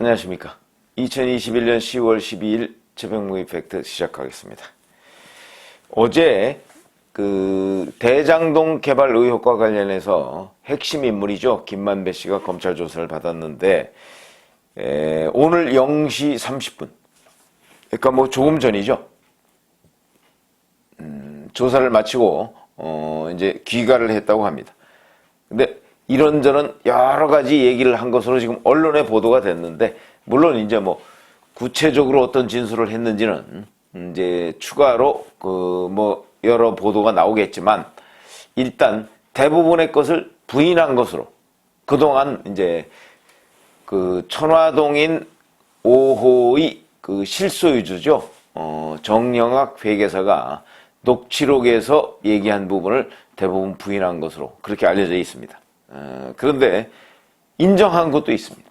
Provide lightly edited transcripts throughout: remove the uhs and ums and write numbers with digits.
안녕하십니까. 2021년 10월 12일 최병무의 팩트 시작하겠습니다. 어제 대장동 개발 의혹과 관련해서 핵심 인물이죠. 김만배 씨가 검찰 조사를 받았는데 오늘 0시 30분 그러니까 뭐 조금 전이죠. 조사를 마치고 이제 귀가를 했다고 합니다. 근데 이런저런 여러 가지 얘기를 한 것으로 지금 언론에 보도가 됐는데, 물론 이제 뭐 구체적으로 어떤 진술을 했는지는 이제 추가로 뭐 여러 보도가 나오겠지만, 일단 대부분의 것을 부인한 것으로, 그동안 이제 천화동인 5호의 실소유주죠. 정영학 회계사가 녹취록에서 얘기한 부분을 대부분 부인한 것으로 그렇게 알려져 있습니다. 그런데 인정한 것도 있습니다.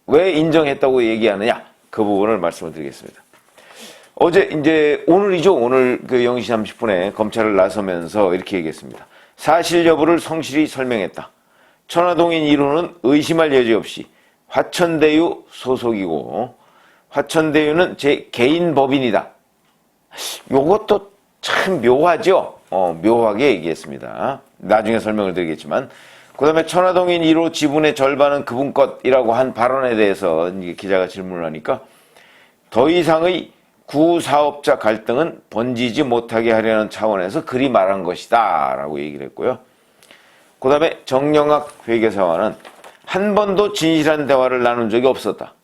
왜 인정했다고 얘기하느냐? 그 부분을 말씀을 드리겠습니다. 어제 이제 오늘이죠. 오늘 0시 30분에 검찰을 나서면서 이렇게 얘기했습니다. 사실 여부를 성실히 설명했다. 천화동인 1호는 의심할 여지 없이 화천대유 소속이고 화천대유는 제 개인 법인이다. 요것도 참 묘하죠. 묘하게 얘기했습니다. 나중에 설명을 드리겠지만, 그 다음에 천화동인 1호 지분의 절반은 그분 것이라고 한 발언에 대해서 기자가 질문을 하니까 더 이상의 구사업자 갈등은 번지지 못하게 하려는 차원에서 그리 말한 것이다 라고 얘기를 했고요. 그 다음에 정영학 회계사와는 한 번도 진실한 대화를 나눈 적이 없었다.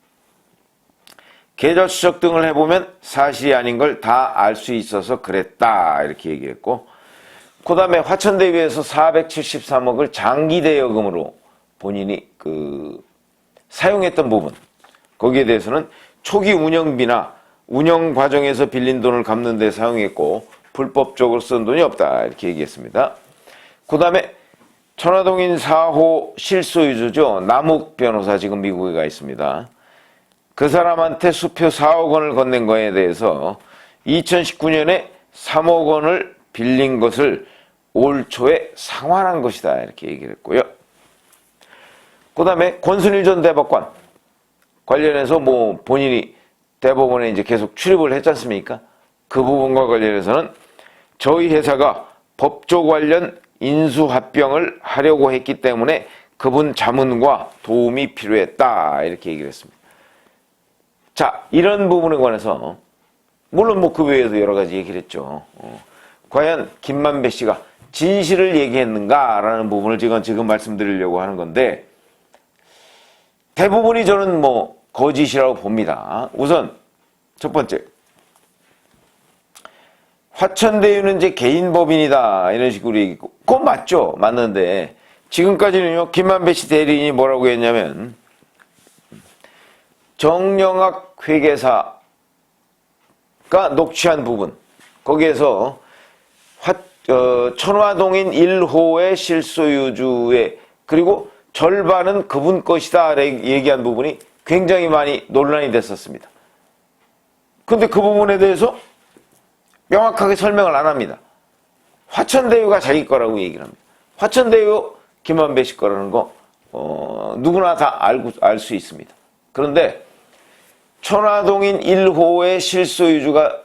계좌 추적 등을 해보면 사실이 아닌 걸 다 알 수 있어서 그랬다 이렇게 얘기했고, 그 다음에 화천대유에서 473억을 장기 대여금으로 본인이 사용했던 부분, 거기에 대해서는 초기 운영비나 운영 과정에서 빌린 돈을 갚는 데 사용했고 불법적으로 쓴 돈이 없다 이렇게 얘기했습니다. 그 다음에 천화동인 4호 실소유주죠. 남욱 변호사, 지금 미국에 가 있습니다. 그 사람한테 수표 4억 원을 건넨 거에 대해서 2019년에 3억 원을 빌린 것을 올 초에 상환한 것이다 이렇게 얘기를 했고요. 그 다음에 권순일 전 대법관 관련해서 뭐 본인이 대법원에 이제 계속 출입을 했지 않습니까? 그 부분과 관련해서는 저희 회사가 법조 관련 인수합병을 하려고 했기 때문에 그분 자문과 도움이 필요했다 이렇게 얘기를 했습니다. 자, 이런 부분에 관해서 물론 뭐 그 외에도 여러 가지 얘기를 했죠. 과연 김만배 씨가 진실을 얘기했는가라는 부분을 지금 말씀드리려고 하는 건데, 대부분이 저는 뭐 거짓이라고 봅니다. 우선 첫 번째, 화천대유는 이제 개인 법인이다 이런 식으로 얘기했고, 그건 맞죠. 맞는데 지금까지는요, 김만배 씨 대리인이 뭐라고 했냐면, 정영학 회계사가 녹취한 부분, 거기에서 천화동인 1호의 실소유주의 그리고 절반은 그분 것이다 얘기한 부분이 굉장히 많이 논란이 됐었습니다. 근데 그 부분에 대해서 명확하게 설명을 안 합니다. 화천대유가 자기 거라고 얘기를 합니다. 화천대유 김만배 씨 거라는 거 누구나 다 알 수 있습니다. 그런데 천화동인 1호의 실소유주가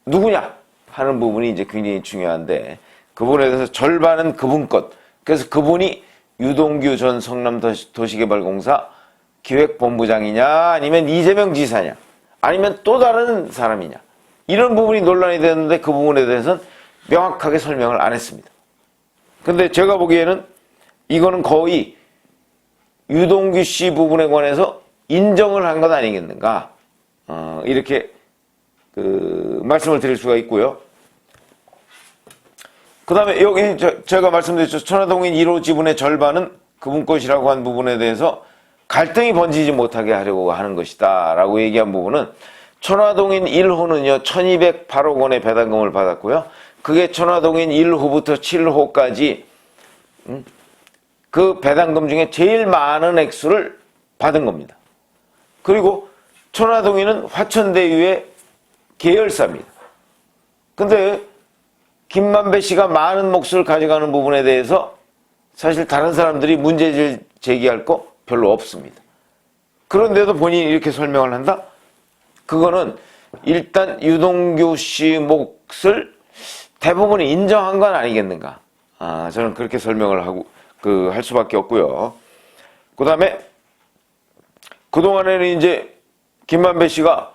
누구냐 하는 부분이 이제 굉장히 중요한데, 그 부분에 대해서 절반은 그분 것. 그래서 그분이 유동규 전 성남도시개발공사 기획본부장이냐, 아니면 이재명 지사냐, 아니면 또 다른 사람이냐, 이런 부분이 논란이 됐는데 그 부분에 대해서는 명확하게 설명을 안 했습니다. 근데 제가 보기에는 이거는 거의 유동규 씨 부분에 관해서 인정을 한 것 아니겠는가, 이렇게 말씀을 드릴 수가 있고요. 그 다음에 여기 제가 말씀드렸죠. 천화동인 1호 지분의 절반은 그분 것이라고 한 부분에 대해서 갈등이 번지지 못하게 하려고 하는 것이다 라고 얘기한 부분은, 천화동인 1호는요 1208억 원의 배당금을 받았고요. 그게 천화동인 1호부터 7호까지 그 배당금 중에 제일 많은 액수를 받은 겁니다. 그리고 천화동인은 화천대유의 계열사입니다. 근데 김만배 씨가 많은 몫을 가져가는 부분에 대해서 사실 다른 사람들이 문제 제기할 거 별로 없습니다. 그런데도 본인이 이렇게 설명을 한다? 그거는 일단 유동규 씨 몫을 대부분이 인정한 건 아니겠는가. 저는 그렇게 설명을 하고, 할 수밖에 없고요. 그 다음에, 그동안에는 이제, 김만배 씨가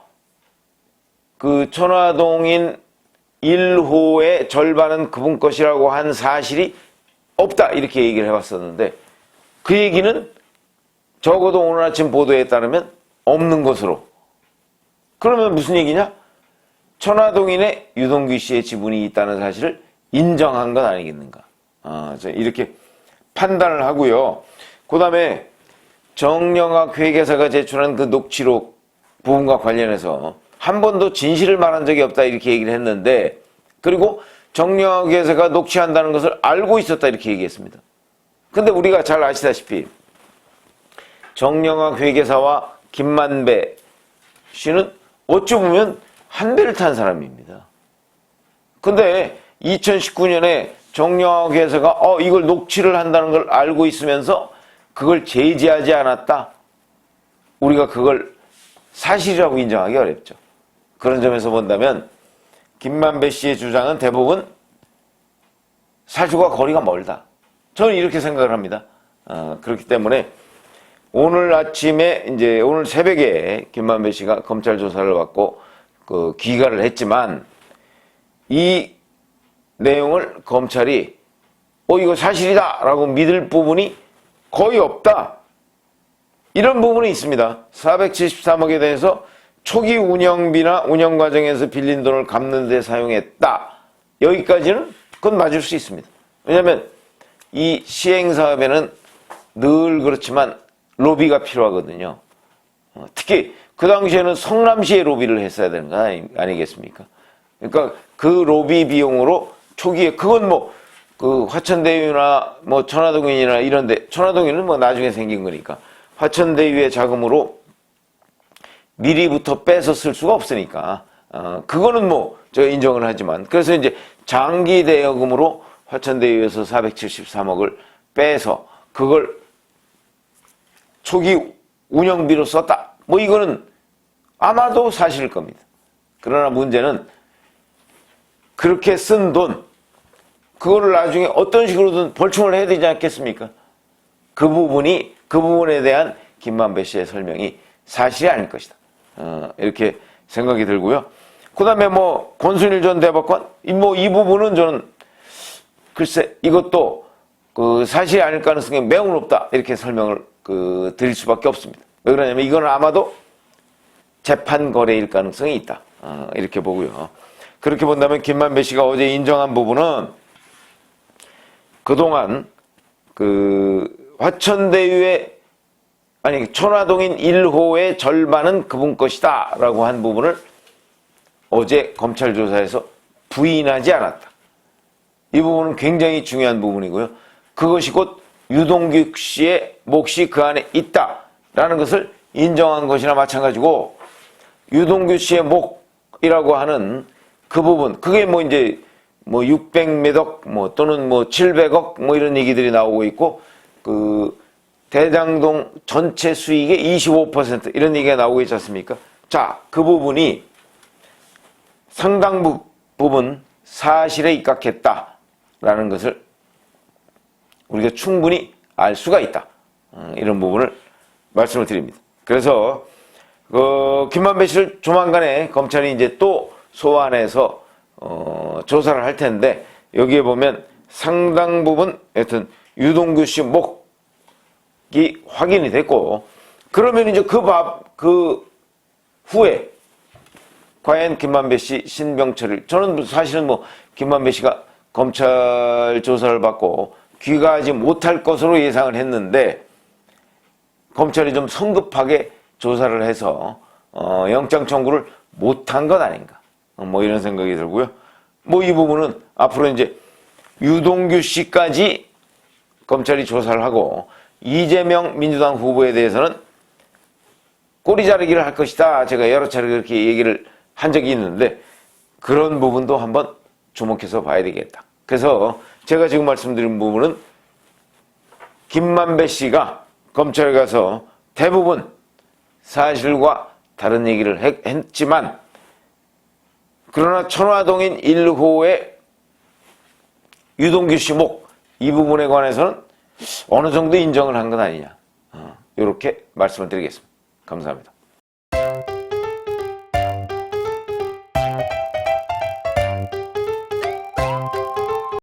그 천화동인 1호의 절반은 그분 것이라고 한 사실이 없다. 이렇게 얘기를 해왔었는데, 그 얘기는 적어도 오늘 아침 보도에 따르면 없는 것으로. 그러면 무슨 얘기냐? 천화동인에 유동규 씨의 지분이 있다는 사실을 인정한 건 아니겠는가. 이렇게 판단을 하고요. 그 다음에 정영학 회계사가 제출한 그 녹취록 부분과 관련해서 한 번도 진실을 말한 적이 없다 이렇게 얘기를 했는데, 그리고 정영학 회계사가 녹취한다는 것을 알고 있었다 이렇게 얘기했습니다. 근데 우리가 잘 아시다시피 정영학 회계사와 김만배 씨는 어찌 보면 한 배를 탄 사람입니다. 근데 2019년에 정영학 회계사가 이걸 녹취를 한다는 걸 알고 있으면서 그걸 제지하지 않았다. 우리가 그걸 사실이라고 인정하기 어렵죠. 그런 점에서 본다면 김만배 씨의 주장은 대부분 사실과 거리가 멀다. 저는 이렇게 생각을 합니다. 그렇기 때문에 오늘 아침에 이제 오늘 새벽에 김만배 씨가 검찰 조사를 받고 귀가를 했지만 이 내용을 검찰이 이거 사실이다라고 믿을 부분이 거의 없다. 이런 부분이 있습니다. 473억에 대해서 초기 운영비나 운영 과정에서 빌린 돈을 갚는 데 사용했다. 여기까지는 그건 맞을 수 있습니다. 왜냐하면 이 시행사업에는 늘 그렇지만 로비가 필요하거든요. 특히 그 당시에는 성남시에 로비를 했어야 되는 거 아니겠습니까? 그러니까 그 로비 비용으로 초기에 그건 그 화천대유나 천화동인이나 이런데, 천화동인은 나중에 생긴 거니까 화천대유의 자금으로 미리부터 빼서 쓸 수가 없으니까 그거는 제가 인정을 하지만, 그래서 이제 장기 대여금으로 화천대유에서 473억을 빼서 그걸 초기 운영비로 썼다. 이거는 아마도 사실일 겁니다. 그러나 문제는 그렇게 쓴 돈, 그거를 나중에 어떤 식으로든 벌충을 해야 되지 않겠습니까? 그 부분에 대한 김만배 씨의 설명이 사실이 아닐 것이다. 이렇게 생각이 들고요. 그 다음에 권순일 전 대법관, 이 부분은 저는 글쎄 이것도 사실이 아닐 가능성이 매우 높다. 이렇게 설명을 드릴 수밖에 없습니다. 왜 그러냐면 이건 아마도 재판 거래일 가능성이 있다. 이렇게 보고요. 그렇게 본다면 김만배 씨가 어제 인정한 부분은 그동안 화천대유의 천화동인 1호의 절반은 그분 것이다 라고 한 부분을 어제 검찰 조사에서 부인하지 않았다. 이 부분은 굉장히 중요한 부분이고요. 그것이 곧 유동규 씨의 몫이 그 안에 있다라는 것을 인정한 것이나 마찬가지고, 유동규 씨의 몫이라고 하는 그 부분, 그게 이제 600몇억 또는 700억 이런 얘기들이 나오고 있고, 대장동 전체 수익의 25% 이런 얘기가 나오고 있지 않습니까? 자, 그 부분이 상당 부분 사실에 입각했다라는 것을 우리가 충분히 알 수가 있다. 이런 부분을 말씀을 드립니다. 그래서 김만배 씨를 조만간에 검찰이 이제 또 소환해서 조사를 할 텐데, 여기에 보면 상당 부분 여튼 유동규 씨 몫이 확인이 됐고, 그러면 이제 그 후에 과연 김만배 씨 신병철을, 저는 사실은 김만배 씨가 검찰 조사를 받고 귀가하지 못할 것으로 예상을 했는데, 검찰이 좀 성급하게 조사를 해서 영장 청구를 못한 것 아닌가, 이런 생각이 들고요. 이 부분은 앞으로 이제 유동규 씨까지 검찰이 조사를 하고 이재명 민주당 후보에 대해서는 꼬리 자르기를 할 것이다. 제가 여러 차례 그렇게 얘기를 한 적이 있는데, 그런 부분도 한번 주목해서 봐야 되겠다. 그래서 제가 지금 말씀드린 부분은 김만배 씨가 검찰에 가서 대부분 사실과 다른 얘기를 했지만, 그러나 천화동인 1호의 유동규 씨 목, 이 부분에 관해서는 어느 정도 인정을 한 건 아니냐. 이렇게 말씀을 드리겠습니다. 감사합니다.